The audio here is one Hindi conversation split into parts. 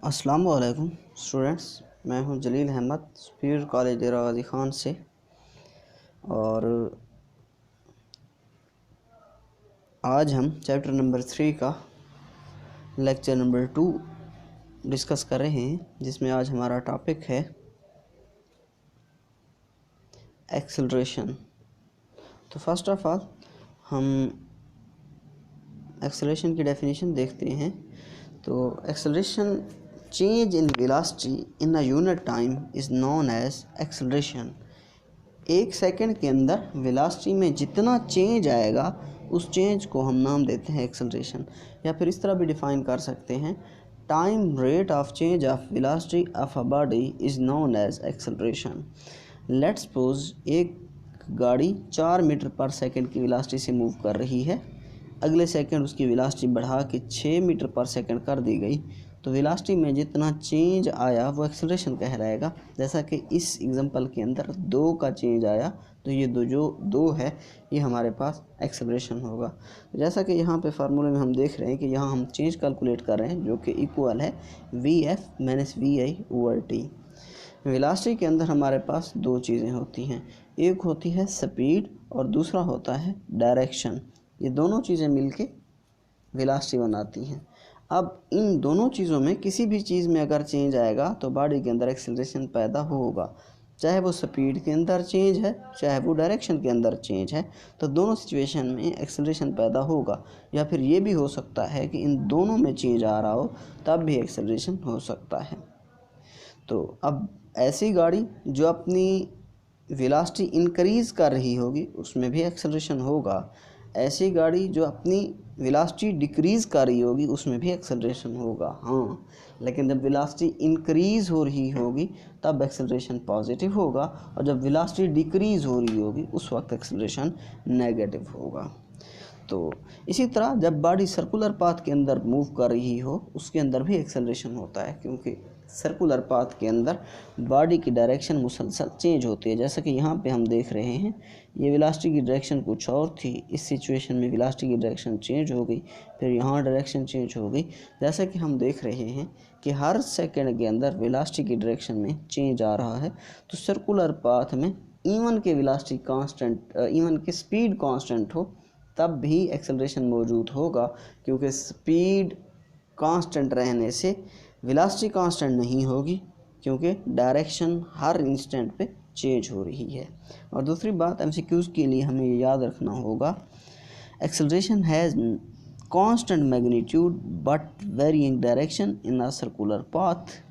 अस्सलाम वालेकुम स्टूडेंट्स, मैं हूं जलील अहमद सुपीरियर कॉलेज डेरा गाजी ख़ान से। और आज हम चैप्टर नंबर 3 का लेक्चर नंबर 2 डिस्कस कर रहे हैं, जिसमें आज हमारा टॉपिक है एक्सेलरेशन। तो फर्स्ट ऑफ ऑल हम एक्सेलरेशन की डेफिनेशन देखते हैं। तो acceleration change in velocity in a unit time is known as acceleration. एक सेकंड के अंदर वेलोसिटी में जितना चेंज आएगा उस चेंज को हम नाम देते हैं एक्सेलरेशन। या फिर इस तरह भी डिफ़ाइन कर सकते हैं, time rate of change of velocity of a body is known as acceleration. Let's suppose एक गाड़ी 4 मीटर पर सेकंड की वेलोसिटी से मूव कर रही है। अगले सेकंड उसकी वेलोसिटी बढ़ा के 6 मीटर पर सेकंड कर दी गई, तो वेलोसिटी में जितना चेंज आया वो एक्सेलरेशन कहलाएगा। जैसा कि इस एग्जांपल के अंदर 2 का चेंज आया, तो ये जो 2 है ये हमारे पास एक्सेलरेशन होगा। जैसा कि यहाँ पे फार्मूले में हम देख रहे हैं कि यहाँ हम चेंज कैलकुलेट कर रहे हैं, जो कि इक्वल है VF - VI/T। वेलोसिटी के अंदर हमारे पास 2 चीज़ें होती हैं, एक होती है स्पीड और दूसरा होता है डायरेक्शन। ये दोनों चीज़ें मिलके वेलोसिटी बनाती हैं। अब इन दोनों चीज़ों में किसी भी चीज़ में अगर चेंज आएगा तो बॉडी के अंदर एक्सेलरेशन पैदा होगा, चाहे वो स्पीड के अंदर चेंज है चाहे वो डायरेक्शन के अंदर चेंज है, तो दोनों सिचुएशन में एक्सेलरेशन पैदा होगा। या फिर ये भी हो सकता है कि इन दोनों में चेंज आ रहा हो तब भी एक्सेलरेशन हो सकता है। तो अब ऐसी गाड़ी जो अपनी वेलोसिटी इंक्रीज़ कर रही होगी उसमें भी एक्सेलरेशन होगा, ऐसी गाड़ी जो अपनी वेलोसिटी डिक्रीज़ कर रही होगी उसमें भी एक्सेलरेशन होगा। हाँ, लेकिन जब वेलोसिटी इंक्रीज़ हो रही होगी तब एक्सेलरेशन पॉजिटिव होगा, और जब वेलोसिटी डिक्रीज़ हो रही होगी उस वक्त एक्सेलरेशन नेगेटिव होगा। तो इसी तरह जब बॉडी सर्कुलर पाथ के अंदर मूव कर रही हो उसके अंदर भी एक्सेलरेशन होता है, क्योंकि सर्कुलर पाथ के अंदर बॉडी की डायरेक्शन मुसलसल चेंज होती है। जैसा कि यहाँ पे हम देख रहे हैं, ये वेलोसिटी की डायरेक्शन कुछ और थी, इस सिचुएशन में वेलोसिटी की डायरेक्शन चेंज हो गई, फिर यहाँ डायरेक्शन चेंज हो गई। जैसा कि हम देख रहे हैं कि हर सेकंड के अंदर वेलोसिटी की डायरेक्शन में चेंज आ रहा है। तो सर्कुलर पाथ में इवन के वेलोसिटी कांस्टेंट, इवन की स्पीड कांस्टेंट हो तब भी एक्सेलरेशन मौजूद होगा, क्योंकि स्पीड कांस्टेंट रहने से वेलोसिटी कांस्टेंट नहीं होगी, क्योंकि डायरेक्शन हर इंस्टेंट पे चेंज हो रही है। और दूसरी बात MCQs के लिए हमें ये याद रखना होगा, acceleration has constant magnitude but varying direction in a circular path.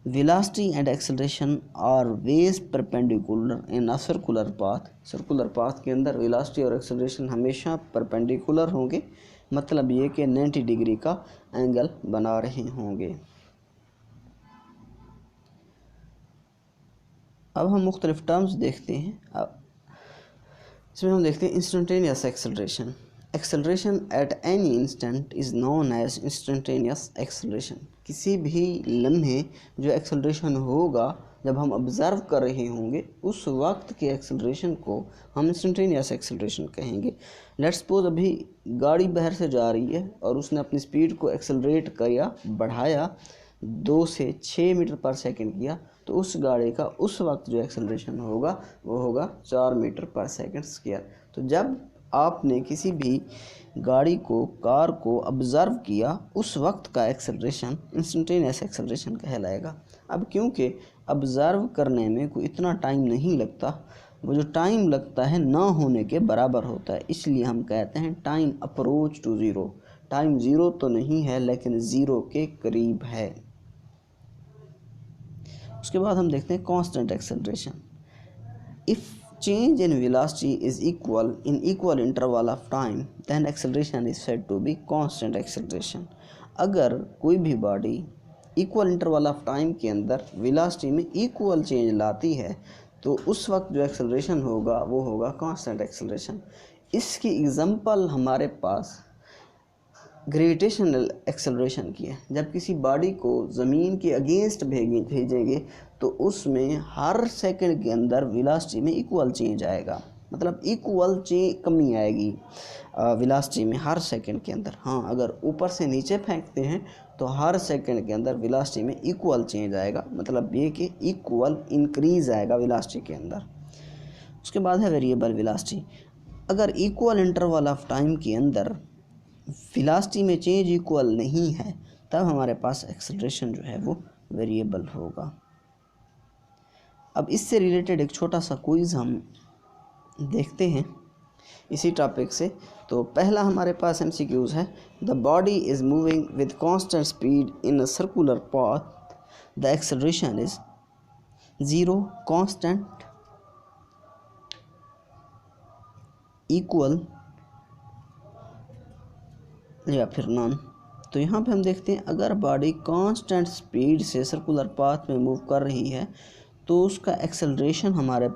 Velocity and acceleration are always perpendicular in a circular path। Circular path के अंदर वेलोसिटी और एक्सेलरेशन हमेशा परपेंडिकुलर होंगे, मतलब ये कि 90 डिग्री का एंगल बना रहे होंगे। अब हम मुख्तलिफ टर्म्स देखते हैं। अब इसमें हम देखते हैं instantaneous acceleration. Acceleration at any instant is known as instantaneous acceleration. किसी भी लम्हे जो एक्सेलरेशन होगा जब हम ऑब्ज़र्व कर रहे होंगे उस वक्त के एक्सेलरेशन को हम इंस्टेंटेनियस एक्सेलरेशन कहेंगे। लेट्स सपोज अभी गाड़ी बाहर से जा रही है और उसने अपनी स्पीड को एक्सेलरेट किया, बढ़ाया, 2 से 6 मीटर पर सेकंड किया, तो उस गाड़ी का उस वक्त जो एक्सेलरेशन होगा वो होगा 4 मीटर पर सेकंड स्क्वायर। तो जब आपने किसी भी गाड़ी को, कार को ऑब्ज़र्व किया उस वक्त का एक्सेलरेशन इंस्टेंटेनियस एक्सेलरेशन कहलाएगा। अब क्योंकि ऑब्ज़र्व करने में कोई इतना टाइम नहीं लगता, वो जो टाइम लगता है ना होने के बराबर होता है, इसलिए हम कहते हैं time approach to zero. Time zero तो नहीं है लेकिन ज़ीरो के करीब है। उसके बाद हम देखते हैं constant acceleration. If change in velocity is equal in equal interval of time then acceleration is said to be constant acceleration। अगर कोई भी body equal interval of time के अंदर वेलोसिटी में इक्वल चेंज लाती है तो उस वक्त जो एक्सेलरेशन होगा वो होगा कांस्टेंट एक्सेलरेशन। इसकी एग्जांपल हमारे पास ग्रेविटेशनल एक्सेलरेशन की है। जब किसी बॉडी को ज़मीन के अगेंस्ट भेजेंगे तो उसमें हर सेकंड के अंदर वेलोसिटी में इक्वल चेंज आएगा। मतलब इक्वल कमी आएगी वेलोसिटी में हर सेकंड के अंदर। हाँ, अगर ऊपर से नीचे फेंकते हैं तो हर सेकंड के अंदर वेलोसिटी में इक्वल चेंज आएगा, मतलब ये कि इक्वल इंक्रीज आएगा वेलोसिटी के अंदर। उसके बाद है वेरिएबल वेलोसिटी। अगर इक्वल इंटरवल ऑफ टाइम के अंदर वेलोसिटी में चेंज इक्वल नहीं है तब हमारे पास एक्सेलरेशन जो है वो वेरिएबल होगा। अब इससे रिलेटेड एक छोटा सा क्विज़ हम देखते हैं इसी टॉपिक से। तो पहला हमारे पास MCQs है, the body is moving with constant speed in a circular path, the acceleration is 0, constant, equal या फिर नॉन। तो यहाँ पे हम देखते हैं अगर बॉडी कांस्टेंट स्पीड से सर्कुलर पाथ में मूव कर रही है तो उसका एक्सेलरेशन हमारे